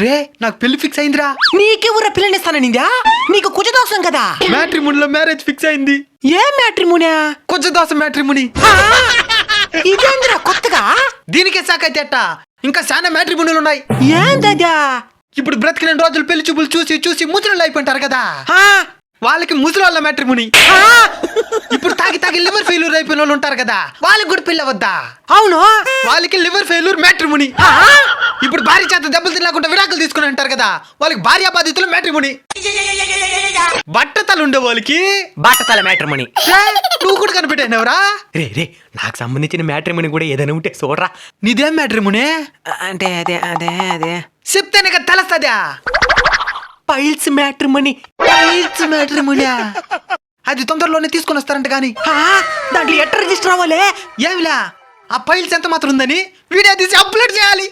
రే నాకు పెళ్లి ఫిక్స్ అయిందిరా. నీకెవరా పిల్లనిస్తాననిందా? నీకు కుజదోషం కదా. మ్యాట్రిమోనీలో మ్యారేజ్ ఫిక్స్ అయింది. ఏ మ్యాట్రిమోనియా? కుజదోషం మ్యాట్రిమోనీ. ఇదేంద్రా కొత్తగా? దీనికే సాకైతే అట్ట ఇంకా చాలా మ్యాట్రిమోనీలు ఉన్నాయి. ఏందదా? ఇప్పుడు బ్రతికిన రోజులు పెళ్లి చూపులు చూసి చూసి ముసలు అయిపోయింటారు కదా, ఆ, వాళ్ళకి ముసలి మ్యాట్రిమోనీ. ఆ, ఇప్పుడు తాగి తాగి లివర్ ఫెయిల్యూర్ అయిపోయిన వాళ్ళు ఉంటారు కదా, వాళ్ళకి కూడా పెళ్లి అవద్దా? అవును. వాళ్ళకి లివర్ ఫెయిల్యూర్ మ్యాట్రిమోనీ. ఆ, ఇప్పుడు భార్య చేత దెబ్బలు తినకుండా విడాకులు తీసుకుని ఉంటారు కదా, వాళ్ళకి భార్య బాధితులు మ్యాట్రిమోనీ. బట్టతలు ఉండే వాళ్ళకి బట్టతల మ్యాట్రిమోని. నువ్వు కూడా కనిపెట్టావురా. రే రే, నాకు సంబంధించిన మ్యాట్రిమోని కూడా ఏదైనా ఉంటే చూడరా. నీదేం మ్యాట్రిమోనీ? అంటే అదే అదే అదే చెప్తేనే కదా తెలుస్తుందా. Piles matrimony. పైల్స్ మ్యాట్రిమోనీ అది తొందరలోనే తీసుకొని వస్తారంట. గాని దాంట్లో ఎట్ట రిజిస్టర్ అవ్వాలి? ఏమిలా, ఆ పైల్స్ ఎంత మాత్రం ఉందని వీడియో తీసి అప్లోడ్ చేయాలి.